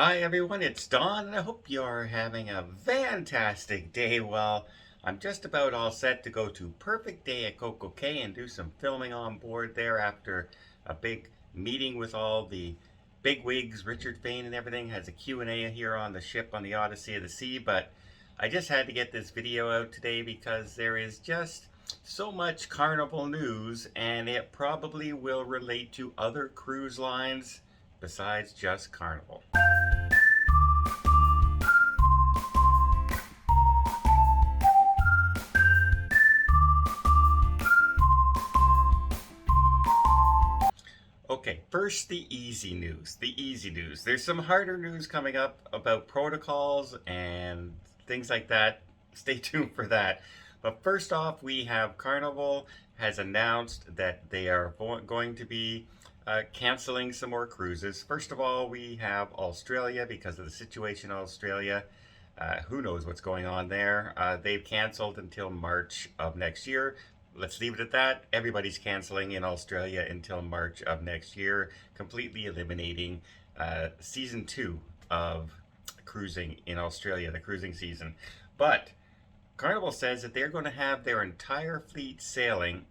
Hi everyone, it's Don, and I hope you're having a fantastic day. Well, I'm just about all set to go to Perfect Day at Coco Cay and do some filming on board there after a big meeting with all the big wigs. Richard Fain and everything has a Q&A here on the ship on the Odyssey of the Sea, but I just had to get this video out today because there is just so much Carnival news, and it probably will relate to other cruise lines besides just Carnival. Okay, first the easy news. The easy news. There's some harder news coming up about protocols and things like that. Stay tuned for that. But first off, we have Carnival has announced that they are going to be canceling some more cruises. First of all, we have Australia because of the situation in Australia. Who knows what's going on there? They've canceled until March of next year. Let's leave it at that. Everybody's canceling in Australia until March of next year, completely eliminating season 2 of cruising in Australia, the cruising season. But Carnival says that they're going to have their entire fleet sailing,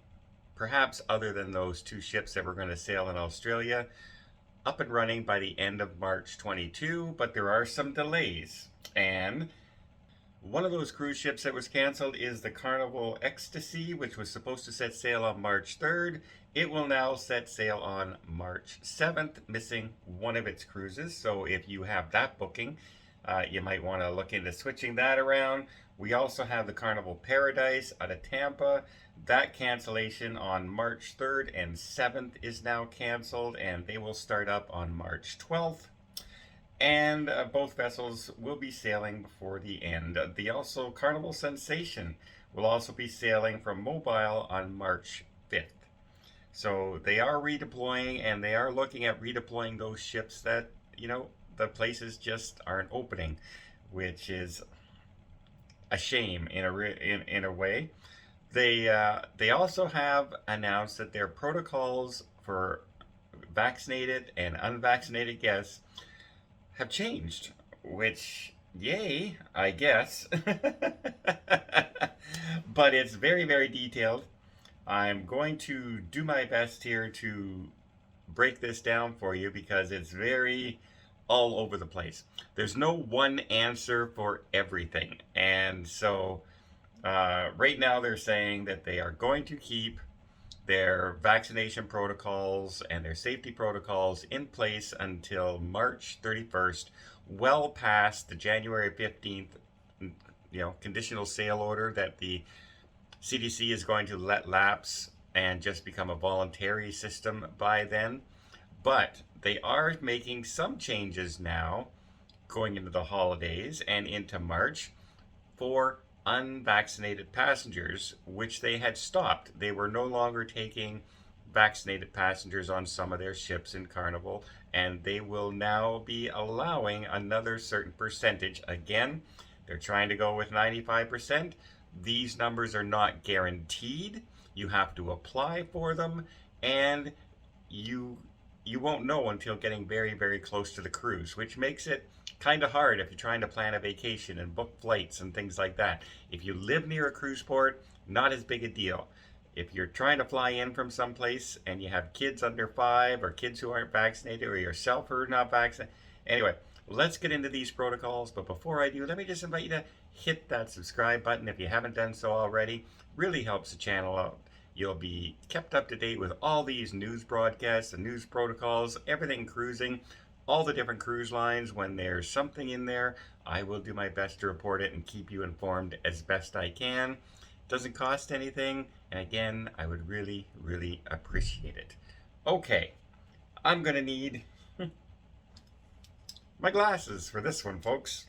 perhaps other than those 2 ships that were going to sail in Australia, up and running by the end of March 22, but there are some delays. And one of those cruise ships that was canceled is the Carnival Ecstasy, which was supposed to set sail on March 3rd. It will now set sail on March 7th, missing one of its cruises. So if you have that booking, you might want to look into switching that around. We also have the Carnival Paradise out of Tampa. That cancellation on March 3rd and 7th is now canceled, and they will start up on March 12th. And both vessels will be sailing before the end. The also Carnival Sensation will also be sailing from Mobile on March 5th. So they are redeploying, and they are looking at redeploying those ships that, the places just aren't opening, which is a shame in a way. They also have announced that their protocols for vaccinated and unvaccinated guests have changed, which, yay, I guess. But it's very, very detailed. I'm going to do my best here to break this down for you because it's very all over the place. There's no one answer for everything. And so right now they're saying that they are going to keep their vaccination protocols and their safety protocols in place until March 31st, well past the January 15th, conditional sail order that the CDC is going to let lapse and just become a voluntary system by then. But they are making some changes now going into the holidays and into March for unvaccinated passengers, which they had stopped. They were no longer taking vaccinated passengers on some of their ships in Carnival, and they will now be allowing another certain percentage. Again, they're trying to go with 95%. These numbers are not guaranteed. You have to apply for them, and you won't know until getting very, very close to the cruise, which makes it kind of hard if you're trying to plan a vacation and book flights and things like that. If you live near a cruise port, not as big a deal. If you're trying to fly in from someplace and you have kids under 5 or kids who aren't vaccinated or yourself who are not vaccinated. Anyway, let's get into these protocols. But before I do, let me just invite you to hit that subscribe button if you haven't done so already. Really helps the channel out. You'll be kept up to date with all these news broadcasts and news protocols, everything cruising, all the different cruise lines. When there's something in there, I will do my best to report it and keep you informed as best I can. Doesn't cost anything, and again, I would really, really appreciate it. Okay, I'm gonna need my glasses for this one, folks.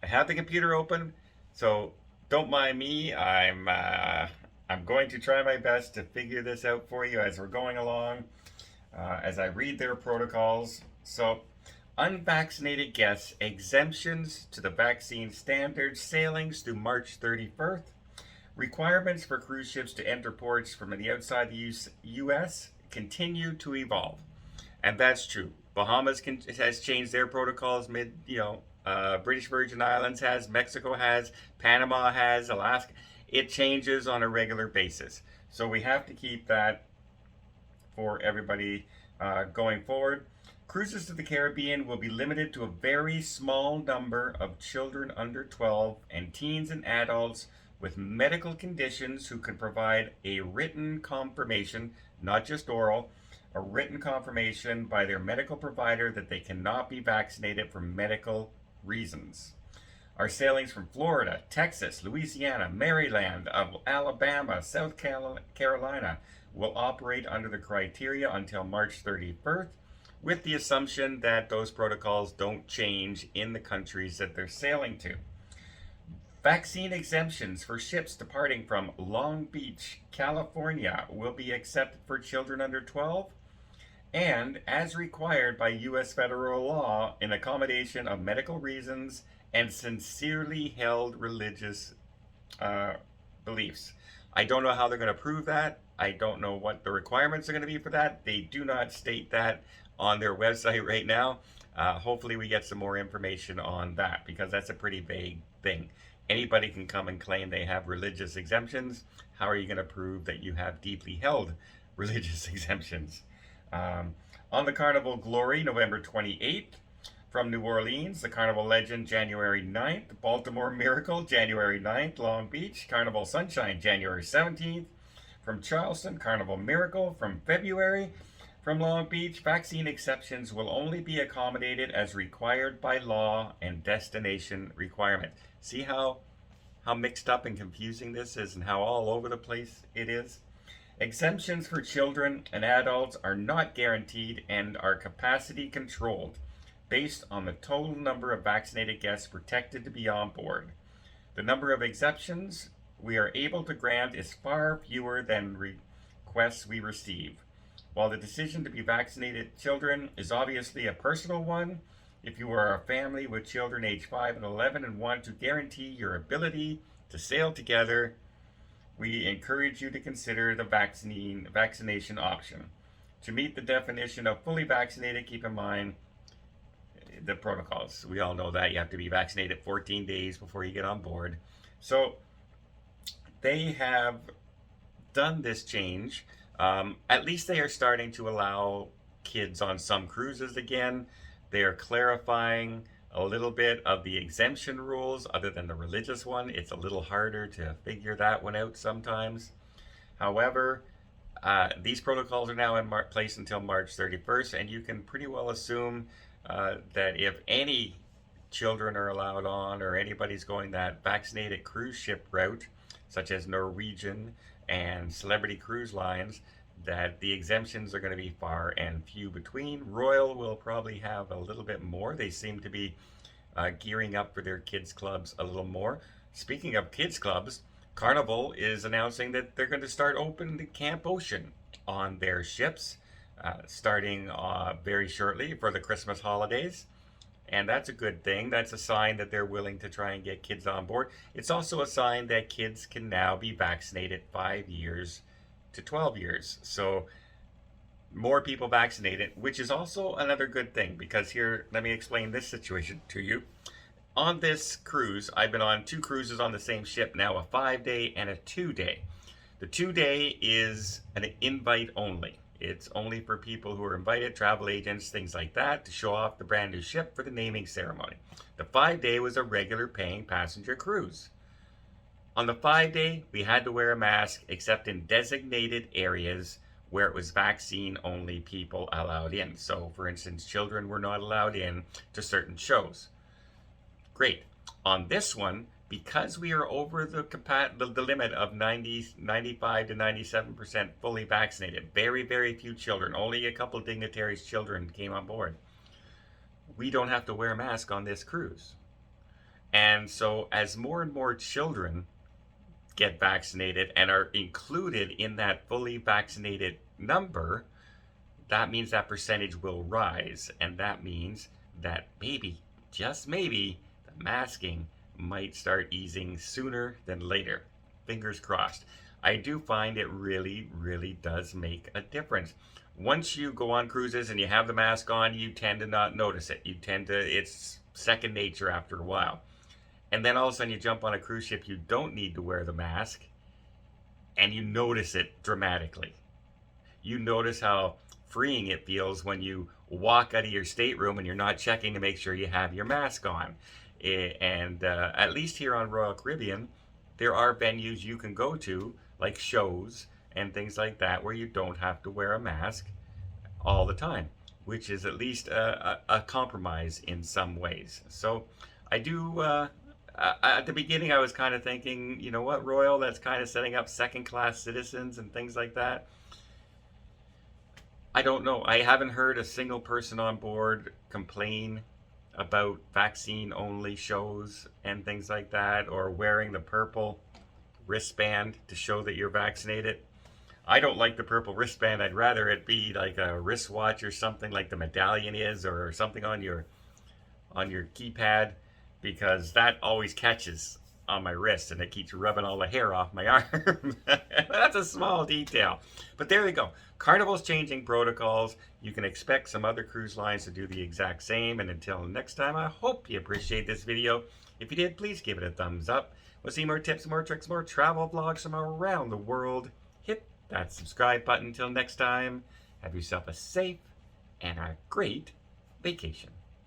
I have the computer open, so don't mind me. I'm going to try my best to figure this out for you as we're going along, as I read their protocols. So, unvaccinated guests, exemptions to the vaccine standards, sailings through March 31st, requirements for cruise ships to enter ports from the outside the U.S. continue to evolve. And that's true. Bahamas has changed their protocols British Virgin Islands has, Mexico has, Panama has, Alaska. It changes on a regular basis. So we have to keep that for everybody going forward. Cruises to the Caribbean will be limited to a very small number of children under 12 and teens and adults with medical conditions who can provide a written confirmation, not just oral, a written confirmation by their medical provider that they cannot be vaccinated for medical reasons. Our sailings from Florida, Texas, Louisiana, Maryland, Alabama, South Carolina will operate under the criteria until March 31st, with the assumption that those protocols don't change in the countries that they're sailing to. Vaccine exemptions for ships departing from Long Beach, California will be accepted for children under 12 and, as required by U.S. federal law, in accommodation of medical reasons and sincerely held religious beliefs. I don't know how they're going to prove that. I don't know what the requirements are going to be for that. They do not state that on their website right now. Hopefully we get some more information on that, because that's a pretty vague thing. Anybody can come and claim they have religious exemptions. How are you going to prove that you have deeply held religious exemptions? On the Carnival Glory, November 28th. From New Orleans, the Carnival Legend, January 9th. Baltimore Miracle, January 9th. Long Beach, Carnival Sunshine, January 17th. From Charleston, Carnival Miracle from February. From Long Beach, vaccine exceptions will only be accommodated as required by law and destination requirement. See how mixed up and confusing this is and how all over the place it is? Exemptions for children and adults are not guaranteed and are capacity controlled based on the total number of vaccinated guests protected to be on board. The number of exceptions we are able to grant is far fewer than requests we receive. While the decision to be vaccinated children is obviously a personal one, if you are a family with children aged 5 and 11 and want to guarantee your ability to sail together, we encourage you to consider the vaccination option. To meet the definition of fully vaccinated, keep in mind the protocols. We all know that you have to be vaccinated 14 days before you get on board. So they have done this change. At least they are starting to allow kids on some cruises again. They are clarifying a little bit of the exemption rules other than the religious one. It's a little harder to figure that one out sometimes. However, these protocols are now in place until March 31st, and you can pretty well assume that if any children are allowed on, or anybody's going that vaccinated cruise ship route, such as Norwegian and Celebrity Cruise Lines, that the exemptions are going to be far and few between. Royal will probably have a little bit more. They seem to be gearing up for their kids clubs a little more. Speaking of kids clubs, Carnival is announcing that they're going to start opening the Camp Ocean on their ships, starting very shortly for the Christmas holidays. And that's a good thing. That's a sign that they're willing to try and get kids on board. It's also a sign that kids can now be vaccinated 5 years to 12 years. So more people vaccinated, which is also another good thing, because here, let me explain this situation to you. On this cruise, I've been on 2 cruises on the same ship now, a 5-day and a 2-day. The 2-day is an invite only. It's only for people who are invited, travel agents, things like that, to show off the brand new ship for the naming ceremony. The 5-day was a regular paying passenger cruise. On the 5-day, we had to wear a mask except in designated areas where it was vaccine-only people allowed in. So, for instance, children were not allowed in to certain shows. Great. On this one, because we are over the limit of 95 to 97% fully vaccinated, very, very few children, only a couple dignitaries' children came on board, we don't have to wear a mask on this cruise. And so as more and more children get vaccinated and are included in that fully vaccinated number, that means that percentage will rise. And that means that maybe, just maybe, the masking might start easing sooner than later. Fingers crossed. I do find it really, really does make a difference. Once you go on cruises and you have the mask on, you tend to not notice it. It's second nature after a while. And then all of a sudden you jump on a cruise ship, you don't need to wear the mask, and you notice it dramatically. You notice how freeing it feels when you walk out of your stateroom and you're not checking to make sure you have your mask on. And at least here on Royal Caribbean, there are venues you can go to, like shows and things like that, where you don't have to wear a mask all the time, which is at least a compromise in some ways. So I do, at the beginning I was kind of thinking, you know what, Royal, that's kind of setting up second-class citizens and things like that. I don't know. I haven't heard a single person on board complain about vaccine-only shows and things like that, or wearing the purple wristband to show that you're vaccinated. I don't like the purple wristband. I'd rather it be like a wristwatch or something like the medallion is, or something on your keypad, because that always catches on my wrist and it keeps rubbing all the hair off my arm. That's a small detail. But there we go. Carnival's changing protocols. You can expect some other cruise lines to do the exact same. And until next time, I hope you appreciate this video. If you did, please give it a thumbs up. We'll see more tips, more tricks, more travel vlogs from around the world. Hit that subscribe button. Until next time, have yourself a safe and a great vacation.